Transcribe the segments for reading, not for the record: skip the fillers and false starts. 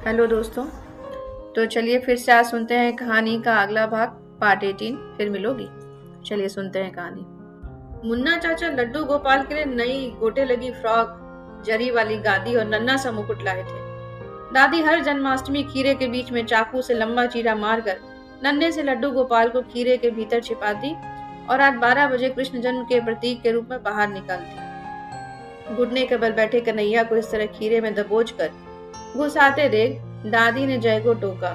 Hello दोस्तों। तो चलिए फिर से आज सुनते हैं कहानी का अगला भाग, पार्ट 18। फिर मिलोगी। चलिए सुनते हैं कहानी। मुन्ना चाचा लड्डू गोपाल के लिए नई गोटे लगी फ्रॉक, जरी वाली गादी और नन्हा सा मुकुट लाए थे। दादी हर जन्माष्टमी खीरे के बीच में चाकू से लंबा चीरा मारकर नन्हे से लड्डू गोपाल को खीरे के भीतर छिपाती और रात 12 बजे कृष्ण जन्म के प्रतीक के रूप में बाहर निकालती। घुटने के बल बैठे कन्हैया को इस तरह खीरे में दबोच कर घुसाते देख दादी ने जय को टोका।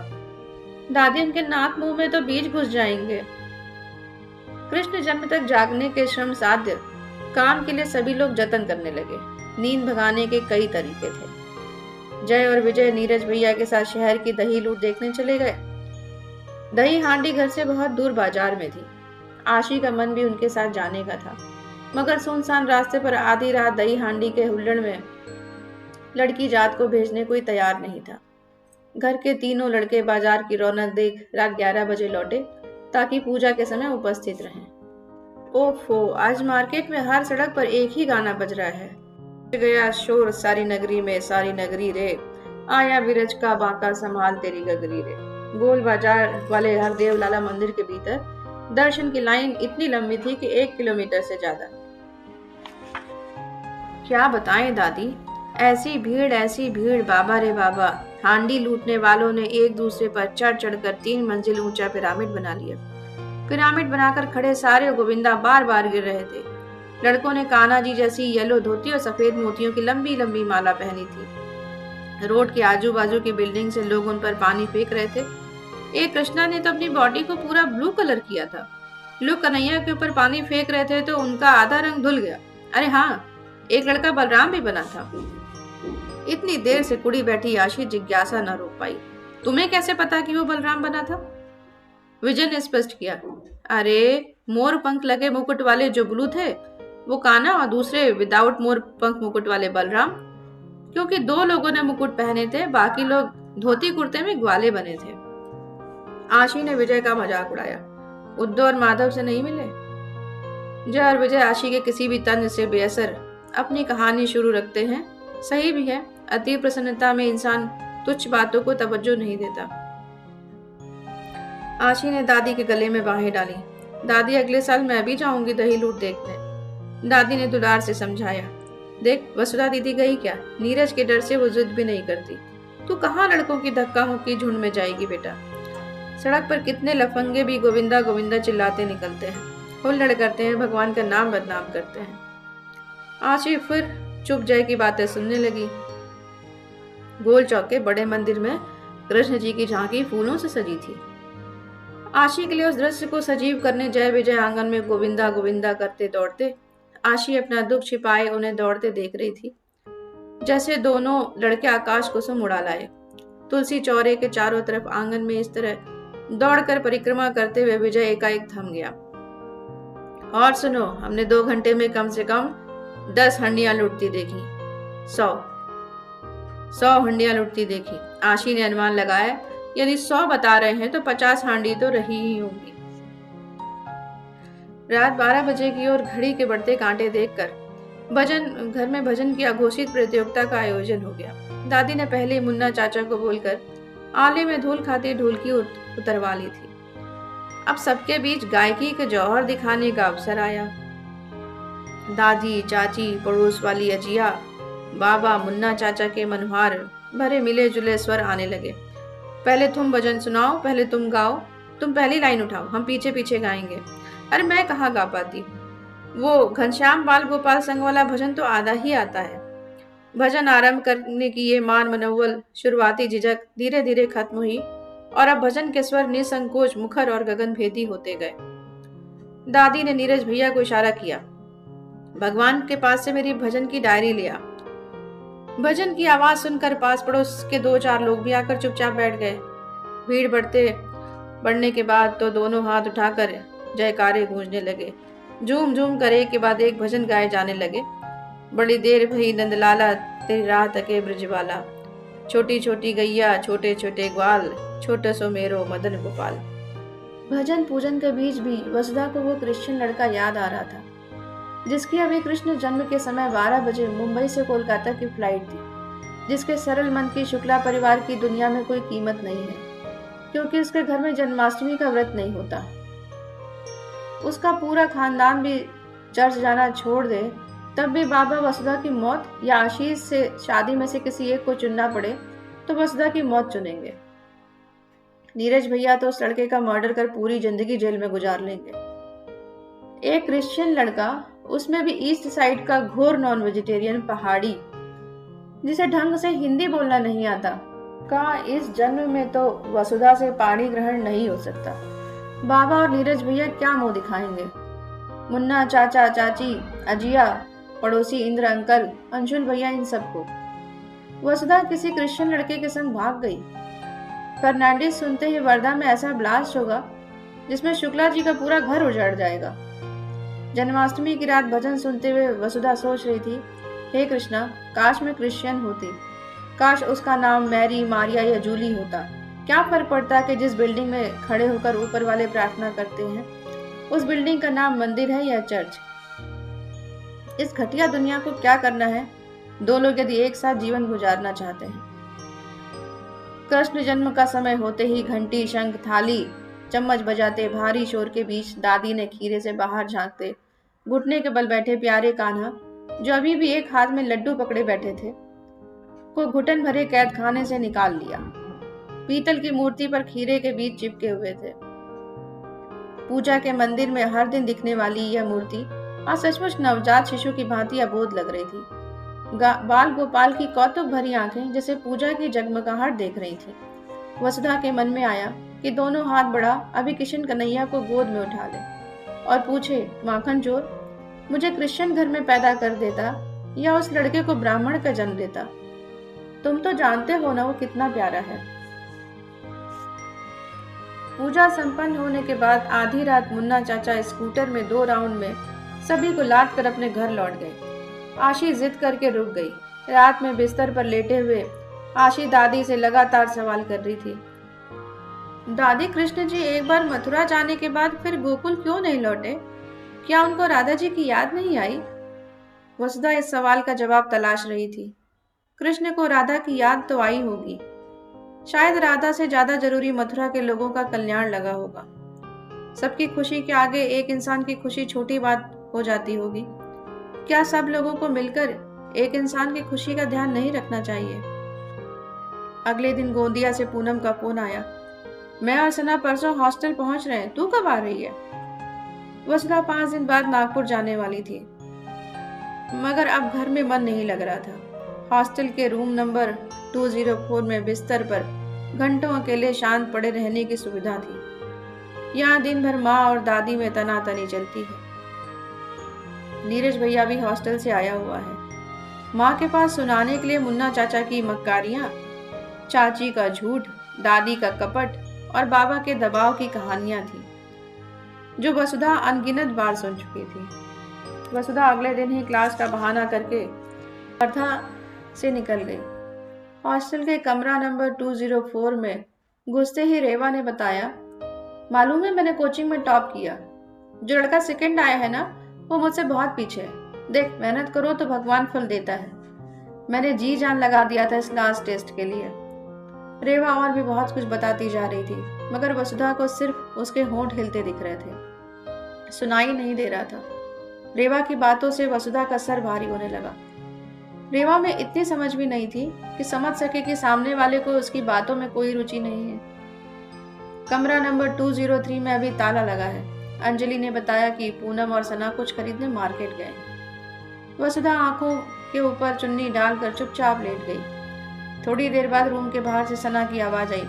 दादी, उनके नाक मुंह में तो बीज घुस जाएंगे। कृष्ण जन्म तक जागने के श्रम साध्य काम के लिए सभी लोग जतन करने लगे। नींद भगाने के कई तरीके थे। जय और विजय नीरज भैया के साथ शहर की दही लूट देखने चले गए। दही हांडी घर से बहुत दूर बाजार में थी। आशी का मन भी उनके साथ जाने का था, मगर सुनसान रास्ते पर आधी रात दही हांडी के हुल्लड़ में लड़की जात को भेजने कोई तैयार नहीं था। घर के तीनों लड़के बाजार की रौनक देख रात 11 बजे लौटे ताकि पूजा के समय उपस्थित रहें। ओफो, आज मार्केट में हर सड़क पर एक ही गाना बज रहा है। गया शोर सारी नगरी में, सारी नगरी रे, आया विरज का बांका संभाल तेरी गगरी रे। गोल बाजार वाले हरदेव लाला मंदिर के भीतर दर्शन की लाइन इतनी लंबी थी कि 1 किलोमीटर से ज्यादा। क्या बताएं दादी, ऐसी भीड़ बाबा रे बाबा। हांडी लूटने वालों ने एक दूसरे पर चढ़ चढ़कर 3 मंजिल ऊंचा पिरामिड बना लिया। पिरामिड बनाकर खड़े सारे गोविंदा बार बार गिर रहे थे। लड़कों ने कान्हा जी जैसी येलो धोती और सफेद मोतियों की लंबी लंबी माला पहनी थी। रोड के आजू बाजू की बिल्डिंग से लोग उन पर पानी फेंक रहे थे। एक कृष्णा ने तो अपनी बॉडी को पूरा ब्लू कलर किया था। लोग कन्हैया के ऊपर पानी फेंक रहे थे तो उनका आधा रंग धुल गया। अरे हाँ, एक लड़का बलराम भी बना था। इतनी देर से कुड़ी बैठी आशी जिज्ञासा न रोक पाई। तुम्हें कैसे पता कि वो बलराम बना था? विजय ने स्पष्ट किया। अरे, मोर पंख लगे मुकुट वाले जो ब्लू थे वो कान्हा और दूसरे विदाउट मोर पंख मुकुट वाले बलराम। क्योंकि 2 लोगों ने मुकुट पहने थे, बाकी लोग धोती कुर्ते में ग्वाले बने थे। आशी ने विजय का मजाक उड़ाया। उद्धव और माधव से नहीं मिले? जय और विजय आशी के किसी भी तंज से बेअसर अपनी कहानी शुरू रखते हैं। सही भी है, अति प्रसन्नता में इंसान तुच्छ बातों को तवज्जो नहीं देता। आशी ने दादी के गले में बाहें डाली। दादी, अगले साल मैं भी जाऊंगी दही लूट देखने। दादी ने दुलार से समझाया। देख, वसुधा दीदी गई क्या? नीरज के डर से वो जिद भी नहीं करती। तू कहाँ लड़कों की धक्का मुक्की झुंड में जाएगी बेटा? सड़क पर कितने लफंगे भी गोविंदा गोविंदा चिल्लाते निकलते हैं, हुल्लड़ करते हैं, भगवान का नाम बदनाम करते हैं। आशी फिर चुप जय की बातें सुनने लगी। गोल चौक के बड़े मंदिर में कृष्ण जी की झांकी फूलों से सजी थी। आशी के लिए उस दृश्य को सजीव करने जय विजय आंगन में गोविंदा गोविंदा करते दौड़ते। आशी अपना दुख छिपाए उन्हें दौड़ते देख रही थी, जैसे दोनों लड़के आकाश कुसुम उड़ा लाए। तुलसी चौरे के चारों तरफ आंगन में इस तरह दौड़कर परिक्रमा करते हुए विजय एकाएक थम गया। और सुनो, हमने 2 घंटे में कम से कम 10 हंडियां लुटती देखी। 100 हंडियां लुटती देखी। आशी ने अनुमान लगाया, यदि 100 बता रहे हैं तो 50 हांडी तो रही ही होंगी। रात 12 बजे की ओर घड़ी के बढ़ते कांटे देखकर घर में भजन की अघोषित प्रतियोगिता का आयोजन हो गया। दादी ने पहले मुन्ना चाचा को बोलकर आले में धूल खाती ढोलकी उतरवा ली थी। अब सबके बीच गायकी के जौहर दिखाने का अवसर आया। दादी, चाची, पड़ोस वाली अजिया, बाबा, मुन्ना चाचा के मनोहार भरे मिले जुले स्वर आने लगे। पहले तुम भजन सुनाओ, पहले तुम गाओ, तुम पहली लाइन उठाओ, हम पीछे पीछे गाएंगे। अरे मैं कहाँ गा पाती, वो घनश्याम बाल गोपाल संग वाला भजन तो आधा ही आता है। भजन आरंभ करने की ये मान मनोवल शुरुआती झिझक धीरे धीरे खत्म हुई और अब भजन के स्वर निसंकोच मुखर और गगन भेदी होते गए। दादी ने नीरज भैया को इशारा किया। भगवान के पास से मेरी भजन की डायरी लिया। भजन की आवाज सुनकर पास पड़ोस के 2-4 लोग भी आकर चुपचाप बैठ गए। भीड़ बढ़ने के बाद तो दोनों हाथ उठाकर जयकारे गूंजने लगे। झूम झूम कर एक के बाद एक भजन गाए जाने लगे। बड़ी देर भई नंदलाला तेरी राह तके ब्रजवाला, छोटी छोटी गैया छोटे छोटे ग्वाल, छोटे सो मेरो मदन गोपाल। भजन पूजन के बीच भी वसुधा को वो क्रिश्चियन लड़का याद आ रहा था, जिसकी अभी कृष्ण जन्म के समय 12 बजे मुंबई से कोलकाता की फ्लाइट थी। जिसके सरल मन की शुक्ला परिवार की दुनिया में कोई कीमत नहीं है, क्योंकि उसके घर में जन्माष्टमी का व्रत नहीं होता। उसका पूरा खानदान भी चर्च जाना छोड़ दे, तब भी बाबा वसुधा की मौत या आशीष से शादी में से किसी एक को चुनना पड़े तो वसुधा की मौत चुनेंगे। नीरज भैया तो उस लड़के का मर्डर कर पूरी जिंदगी जेल में गुजार लेंगे। एक क्रिश्चियन लड़का, उसमें भी ईस्ट साइड का घोर नॉन वेजिटेरियन पहाड़ी, जिसे ढंग से हिंदी बोलना नहीं आता, का इस जन्म में तो वसुधा से पाणी ग्रहण नहीं हो सकता। बाबा और नीरज भैया क्या मुंह दिखाएंगे? मुन्ना चाचा चाची, अजिया, पड़ोसी इंद्र अंकल, अंशुल भैया, इन सबको। वसुधा किसी क्रिश्चियन लड़के के संग भाग गई। फर्नांडिस सुनते ही वर्धा में ऐसा ब्लास्ट होगा जिसमें शुक्ला जी का पूरा घर उजड़ जाएगा। जन्माष्टमी की रात भजन सुनते हुए वसुधा सोच रही थी, हे कृष्णा, काश मैं क्रिश्चियन होती, काश उसका नाम मैरी, मारिया या जूली होता। क्या फर्क पड़ता कि जिस बिल्डिंग में खड़े होकर ऊपर वाले प्रार्थना करते हैं उस बिल्डिंग का नाम मंदिर है या चर्च। इस घटिया दुनिया को क्या करना है दो लोग यदि एक साथ जीवन गुजारना चाहते हैं। कृष्ण जन्म का समय होते ही घंटी, शंख, थाली, चम्मच बजाते भारी शोर के बीच दादी ने खीरे से बाहर झांकते घुटने के बल बैठे प्यारे कान्हा, जो अभी भी एक हाथ में लड्डू पकड़े बैठे थे, को घुटन भरे कैद खाने से निकाल लिया। पीतल की मूर्ति पर खीरे के बीज चिपके हुए थे। पूजा के मंदिर में हर दिन दिखने वाली यह मूर्ति आज सचमुच नवजात शिशु की भांति अबोध लग रही थी। बाल गोपाल की कौतुक भरी आंखें जैसे पूजा की जगमगाहट देख रही थी। वसुधा के मन में आया कि दोनों हाथ बढ़ा अभी किशन कन्हैया को गोद में उठा ले और पूछे, माखन चोर, मुझे क्रिश्चियन घर में पैदा कर देता या उस लड़के को ब्राह्मण का जन्म देता? तुम तो जानते हो ना वो कितना प्यारा है। पूजा संपन्न होने के बाद आधी रात मुन्ना चाचा स्कूटर में 2 राउंड में सभी को लाद कर अपने घर लौट गए। आशी जिद करके रुक गई। रात में बिस्तर पर लेटे हुए आशी दादी से लगातार सवाल कर रही थी, दादी, कृष्ण जी एक बार मथुरा जाने के बाद फिर गोकुल क्यों नहीं लौटे? क्या उनको राधा जी की याद नहीं आई? वसुधा इस सवाल का जवाब तलाश रही थी। कृष्ण को राधा की याद तो आई होगी, शायद राधा से ज्यादा जरूरी मथुरा के लोगों का कल्याण लगा होगा। सबकी खुशी के आगे एक इंसान की खुशी छोटी बात हो जाती होगी। क्या सब लोगों को मिलकर एक इंसान की खुशी का ध्यान नहीं रखना चाहिए? अगले दिन गोंदिया से पूनम का फोन आया, मैं और सना परसों हॉस्टल पहुंच रहे हैं, तू कब आ रही है? वसुधा 5 दिन बाद नागपुर जाने वाली थी, मगर अब घर में मन नहीं लग रहा था। हॉस्टल के रूम नंबर 204 में बिस्तर पर घंटों अकेले शांत पड़े रहने की सुविधा थी। यहाँ दिन भर माँ और दादी में तनातनी चलती है। नीरज भैया भी हॉस्टल से आया हुआ है। माँ के पास सुनाने के लिए मुन्ना चाचा की मक्कारियां, चाची का झूठ, दादी का कपट और बाबा के दबाव की कहानियां थी, जो वसुधा अनगिनत बार सुन चुकी थी। वसुधा अगले दिन ही क्लास का बहाना करके वर्धा से निकल गई। हॉस्टल के कमरा नंबर 204 में घुसते ही रेवा ने बताया, मालूम है मैंने कोचिंग में टॉप किया। जो लड़का सेकंड आया है ना, वो मुझसे बहुत पीछे है। देख, मेहनत करो तो भगवान फल देता है। मैंने जी जान लगा दिया था इस लास्ट टेस्ट के लिए। रेवा और भी बहुत कुछ बताती जा रही थी, मगर वसुधा को सिर्फ उसके होंठ हिलते दिख रहे थे, सुनाई नहीं दे रहा था। रेवा की बातों से वसुधा का सर भारी होने लगा। रेवा में इतनी समझ भी नहीं थी कि समझ सके कि सामने वाले को उसकी बातों में कोई रुचि नहीं है। कमरा नंबर 203 में अभी ताला लगा है। अंजलि ने बताया कि पूनम और सना कुछ खरीदने मार्केट गए। वसुधा आंखों के ऊपर चुन्नी डालकर चुपचाप लेट गई। थोड़ी देर बाद रूम के बाहर से सना की आवाज आई,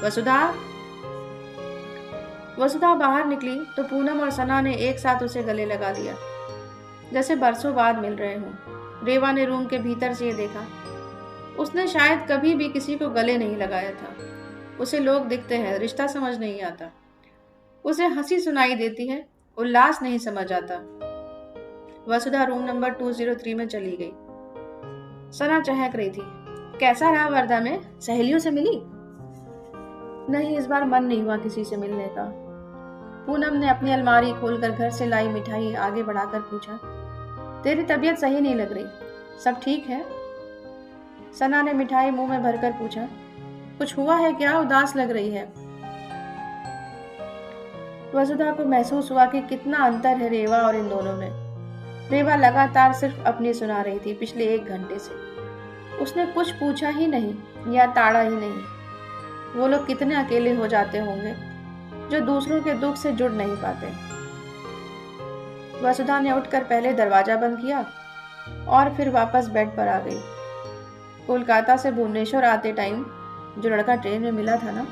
वसुधा। वसुधा बाहर निकली तो पूनम और सना ने एक साथ उसे गले लगा लिया, जैसे बरसों बाद मिल रहे हों। रेवा ने रूम के भीतर से ये देखा। उसने शायद कभी भी किसी को गले नहीं लगाया था। उसे लोग दिखते हैं, रिश्ता समझ नहीं आता। उसे हंसी सुनाई देती है, उल्लास नहीं समझ आता। वसुधा रूम नंबर 203 में चली गई। सना चहक रही थी, कैसा रहा वर्धा में? सहेलियों से मिली? नहीं, इस बार मन नहीं हुआ किसी से मिलने का। पूनम ने अपनी अलमारी खोलकर घर से लाई मिठाई आगे बढ़ाकर पूछा, तेरी तबीयत सही नहीं लग रही, सब ठीक है? सना ने मिठाई मुंह में भरकर पूछा, कुछ हुआ है क्या? उदास लग रही है। वसुधा को महसूस हुआ कि कितना अंतर है रेवा और इन दोनों में। रेवा लगातार सिर्फ अपनी सुना रही थी पिछले 1 घंटे से। उसने कुछ पूछा ही नहीं या ताड़ा ही नहीं। वो लोग कितने अकेले हो जाते होंगे जो दूसरों के दुख से जुड़ नहीं पाते। वसुधा ने उठकर पहले दरवाजा बंद किया और फिर वापस बेड पर आ गई। कोलकाता से भुवनेश्वर आते टाइम जो लड़का ट्रेन में मिला था ना,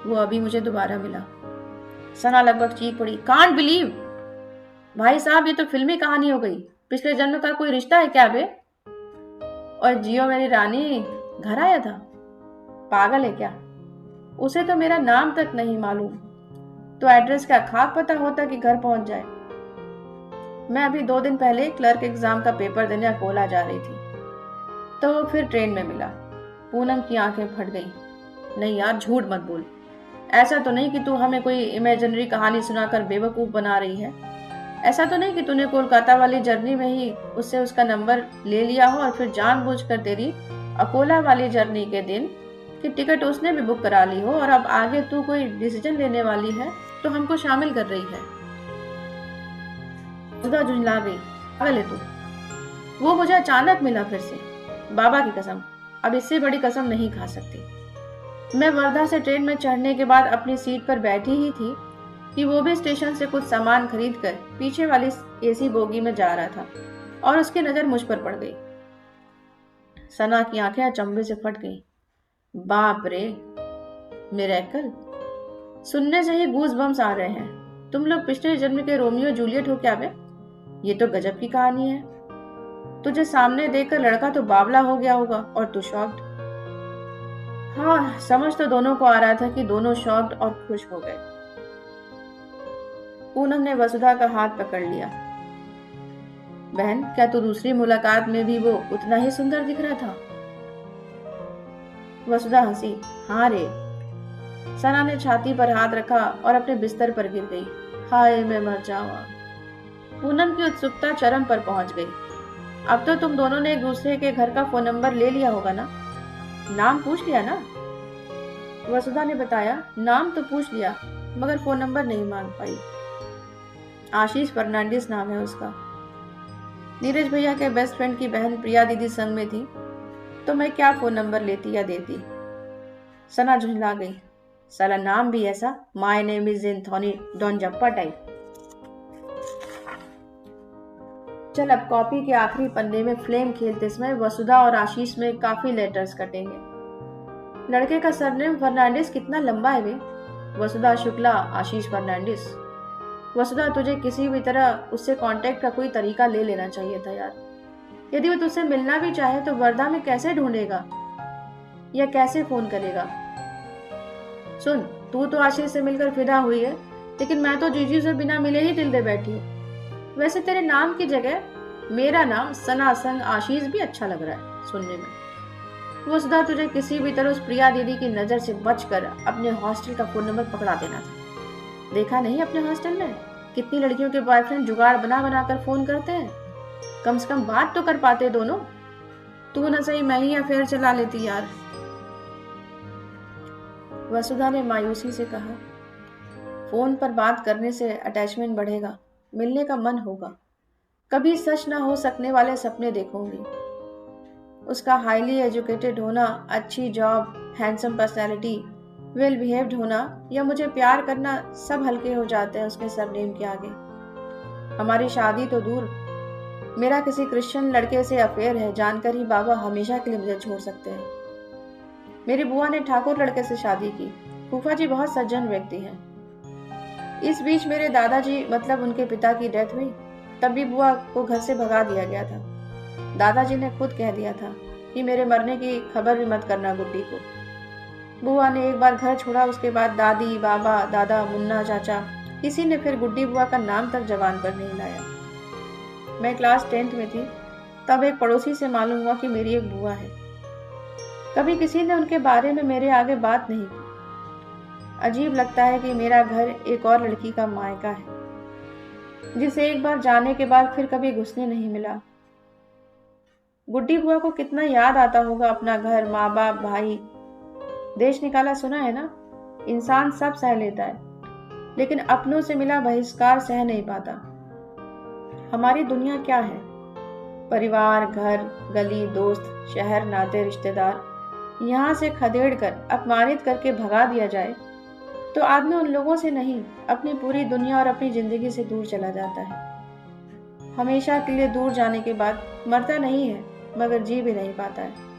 वो अभी मुझे दोबारा मिला। सना लगभग चीख पड़ी, कांट बिलीव! भाई साहब, ये तो फिल्मी कहानी हो गई। पिछले जन्म का कोई रिश्ता है क्या बे? और जियो मेरी रानी घर आया था? पागल है क्या? उसे तो मेरा नाम तक नहीं मालूम, तो एड्रेस का खाक पता होता कि घर पहुंच जाए। मैं अभी 2 दिन पहले क्लर्क एग्जाम का पेपर देने अकोला जा रही थी, तो वो फिर ट्रेन में मिला। पूनम की आंखें फट गई। नहीं यार, झूठ मत बोल। ऐसा तो नहीं कि तू हमें कोई इमेजिनरी कहानी सुनाकर बेवकूफ बना रही है? ऐसा तो नहीं कि तूने कोलकाता वाली जर्नी में ही उससे उसका नंबर ले लिया हो और फिर जानबूझकर तेरी अकोला वाली जर्नी के दिन की टिकट उसने भी बुक करा ली हो और अब आगे तू कोई डिसीजन लेने वाली है तो हमको शामिल कर रही है? सुधा झुंझला गई। पागल है तू। वो मुझे अचानक मिला फिर से। बाबा की कसम, अब इससे बड़ी कसम नहीं खा सकती। मैं वर्धा से ट्रेन में चढ़ने के बाद अपनी सीट पर बैठी ही थी कि वो भी स्टेशन से कुछ सामान खरीद कर पीछे वाली एसी बोगी में जा रहा था और उसकी नजर मुझ पर पड़ गई। सना की आंखें अचंभे से फट गईं। बाप रे, मिरेकल! सुनने से ही गूज बम्स आ रहे हैं। तुम लोग पिछले जन्म के रोमियो जूलियट हो क्या बे? ये तो गजब की कहानी है। तुझे सामने देखकर लड़का तो बावला हो गया होगा और तू शॉक्ड। हाँ, समझ तो दोनों को आ रहा था कि दोनों शॉक्ड और खुश हो गए। पूनम ने वसुधा का हाथ पकड़ लिया। बहन, क्या तू दूसरी मुलाकात में भी वो उतना ही सुंदर दिख रहा था? वसुधा हंसी। हाँ रे। सना ने छाती पर हाथ रखा और अपने बिस्तर पर गिर गई। हाय, मैं मर जाऊंगा। पूनम की उत्सुकता चरम पर पहुंच गई। अब तो तुम दोनों ने एक दूसरे के घर का फोन नंबर ले लिया होगा ना? नाम पूछ लिया ना? वसुधा ने बताया, नाम तो पूछ लिया मगर फोन नंबर नहीं मांग पाई। आशीष फर्नांडिस नाम है उसका। नीरज भैया के बेस्ट फ्रेंड की बहन प्रिया दीदी संग में थी, तो मैं क्या फोन नंबर लेती या देती। सना झुंझला गई। साला नाम भी ऐसा, my name is Anthony Don Zappa type. चल, अब कॉपी के आखिरी पन्ने में फ्लेम खेलते समय वसुधा और आशीष में काफी लेटर्स कटेंगे। लड़के का सरनेम फर्नांडिस कितना लंबा है वे? वसुधा शुक्ला, आशीष फर्नांडिस। वसुधा, तुझे किसी भी तरह उससे कांटेक्ट का कोई तरीका ले लेना चाहिए था यार। यदि वो तुझसे मिलना भी चाहे तो वर्धा में कैसे ढूंढेगा या कैसे फोन करेगा? सुन, तू तो आशीष से मिलकर फिदा हुई है, लेकिन मैं तो जीजू से बिना मिले ही दिल दे बैठी हूँ। वैसे तेरे नाम की जगह मेरा नाम सना संग आशीष भी अच्छा लग रहा है सुनने में। वसुधा, तुझे किसी भी तरह उस प्रिया दीदी की नजर से बचकर अपने हॉस्टल का फोन नंबर पकड़ा देना था। देखा नहीं अपने हॉस्टल में कितनी लड़कियों के बॉयफ्रेंड जुगाड़ बना बना कर फोन करते हैं? कम से कम बात तो कर पाते दोनों। तू न सही मैं ही अफेयर चला लेती यार। वसुधा ने मायूसी से कहा, फोन पर बात करने से अटैचमेंट बढ़ेगा, मिलने का मन होगा, कभी सच ना हो सकने वाले सपने देखूंगी। उसका हाईली एजुकेटेड होना, अच्छी job, handsome personality, well behaved होना या मुझे प्यार करना सब हल्के हो जाते हैं उसके सरनेम के आगे। हमारी शादी तो दूर, मेरा किसी क्रिश्चियन लड़के से अफेयर है जानकर ही बाबा हमेशा के लिए मुझे छोड़ सकते हैं। मेरी बुआ ने ठाकुर लड़के से शादी की। फूफा जी बहुत सज्जन व्यक्ति हैं। इस बीच मेरे दादाजी मतलब उनके पिता की डेथ हुई, तब भी बुआ को घर से भगा दिया गया था। दादाजी ने खुद कह दिया था कि मेरे मरने की खबर भी मत करना गुड्डी को। बुआ ने एक बार घर छोड़ा, उसके बाद दादी, बाबा, दादा, मुन्ना, चाचा, किसी ने फिर गुड्डी बुआ का नाम तक जबान पर नहीं लाया। मैं क्लास 10th में थी, तब एक पड़ोसी से मालूम हुआ कि मेरी एक बुआ है। कभी किसी ने उनके बारे में मेरे आगे बात नहीं की। अजीब लगता है कि मेरा घर एक और लड़की का मायका है, जिसे एक बार जाने के बाद फिर कभी घुसने नहीं मिला। गुड्डी बुआ को कितना याद आता होगा अपना घर, माँ बाप, भाई। देश निकाला सुना है ना? इंसान सब सह लेता है, लेकिन अपनों से मिला बहिष्कार सह नहीं पाता। हमारी दुनिया क्या है? परिवार, घर, गली, दोस्त, शहर, नाते, रिश्तेदार। यहाँ से खदेड़ कर, अपमानित करके भगा दिया जाए तो आदमी उन लोगों से नहीं, अपनी पूरी दुनिया और अपनी जिंदगी से दूर चला जाता है। हमेशा के लिए दूर जाने के बाद मरता नहीं है, मगर जी भी नहीं पाता है।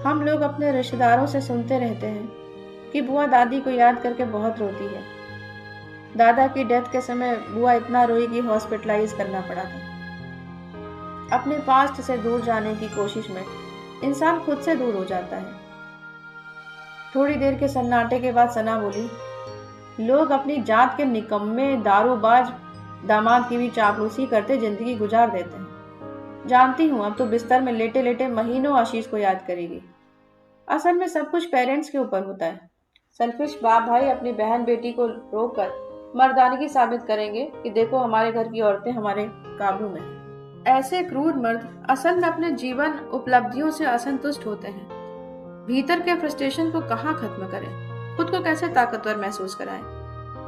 हम लोग अपने रिश्तेदारों से सुनते रहते हैं कि बुआ दादी को याद करके बहुत रोती है। दादा की डेथ के समय बुआ इतना रोई कि हॉस्पिटलाइज करना पड़ा था। अपने पास्ट से दूर जाने की कोशिश में इंसान खुद से दूर हो जाता है। थोड़ी देर के सन्नाटे के बाद सना बोली, लोग अपनी जात के निकम्मे दारूबाज दामाद की भी चापलूसी करते जिंदगी गुजार देते हैं। जानती हूँ अब तो बिस्तर में लेटे लेटे महीनों आशीष को याद करेगी। असल में सब कुछ पेरेंट्स के ऊपर होता है। सेल्फिश बाप भाई अपनी बहन बेटी को रोककर मर्दानगी साबित करेंगे कि देखो हमारे घर की औरतें हमारे काबू में हैं। ऐसे क्रूर मर्द असल में अपने जीवन उपलब्धियों से असंतुष्ट होते हैं। भीतर के फ्रस्ट्रेशन को कहाँ खत्म करें, खुद को कैसे ताकतवर महसूस कराएं।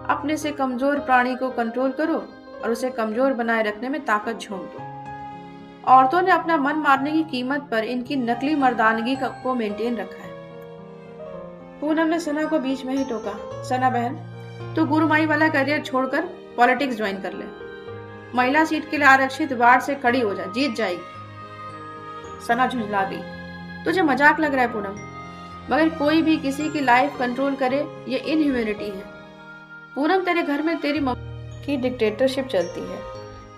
अपने से कमजोर प्राणी को कंट्रोल करो और उसे कमजोर बनाए रखने में ताकत झोंक दो। औरतों ने अपना मन मारने की कीमत पर इनकी नकली मर्दानगी को मेंटेन रखा है। पूनम ने सना को बीच में ही टोका, सना बहन, तू गुरुमाई वाला करियर छोड़कर पॉलिटिक्स ज्वाइन कर ले। महिला सीट के लिए आरक्षित वार्ड से खड़ी हो जा, जीत जाएगी। सना झुंझला गई, तुझे मजाक लग रहा है पूनम, मगर कोई भी किसी की लाइफ कंट्रोल करे ये इनह्यूमैनिटी है। पूनम, तेरे घर में तेरी मम्मी की डिक्टेटरशिप चलती है।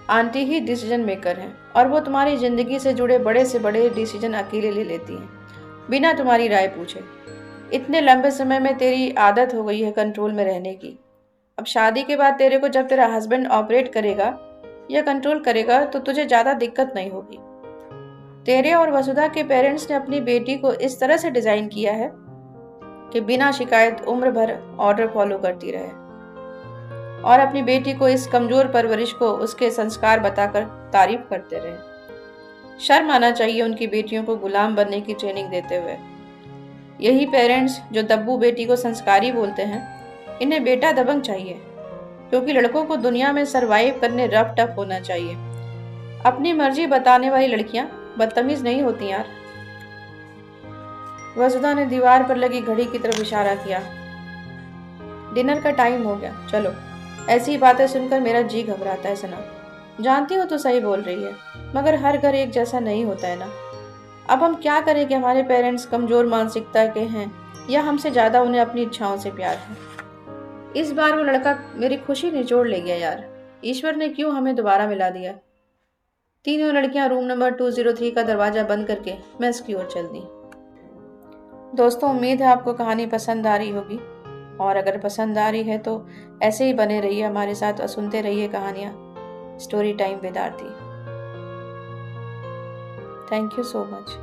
आंटी ही डिसीजन मेकर है और वो तुम्हारी जिंदगी से जुड़े बड़े से बड़े डिसीजन अकेले ले लेती हैं, बिना तुम्हारी राय पूछे। इतने लंबे समय में तेरी आदत हो गई है कंट्रोल में रहने की। अब शादी के बाद तेरे को जब तेरा हस्बैंड ऑपरेट करेगा या कंट्रोल करेगा तो तुझे ज्यादा दिक्कत नहीं होगी। तेरे और वसुधा के पेरेंट्स ने अपनी बेटी को इस तरह से डिजाइन किया है कि बिना शिकायत उम्र भर ऑर्डर फॉलो करती रहे और अपनी बेटी को इस कमजोर परवरिश को उसके संस्कार बताकर तारीफ करते रहे। शर्म आना चाहिए उनकी बेटियों को गुलाम बनने की ट्रेनिंग देते हुए। यही पेरेंट्स जो दब्बू बेटी को संस्कारी बोलते हैं, इन्हें बेटा दबंग चाहिए, क्योंकि लड़कों को दुनिया में सरवाइव करने रफ टफ होना चाहिए। अपनी मर्जी बताने वाली लड़कियां बदतमीज नहीं होती यार। वसुधा ने दीवार पर लगी घड़ी की तरफ इशारा किया। डिनर का टाइम हो गया, चलो। ऐसी बातें सुनकर मेरा जी घबराता है सना। जानती हो तो सही बोल रही है, मगर हर घर एक जैसा नहीं होता है ना। अब हम क्या करें कि हमारे पेरेंट्स कमजोर मानसिकता के हैं या हमसे ज्यादा उन्हें अपनी इच्छाओं से प्यार है। इस बार वो लड़का मेरी खुशी निचोड़ ले गया यार। ईश्वर ने क्यों हमें दोबारा मिला दिया। तीनों लड़कियां रूम नंबर 203 का दरवाजा बंद करके मेस की ओर चल दी। दोस्तों, उम्मीद है आपको कहानी पसंद आ रही होगी, और अगर पसंद आ रही है तो ऐसे ही बने रहिए हमारे साथ और सुनते रहिए कहानियां story time with Aarti. Thank you so much.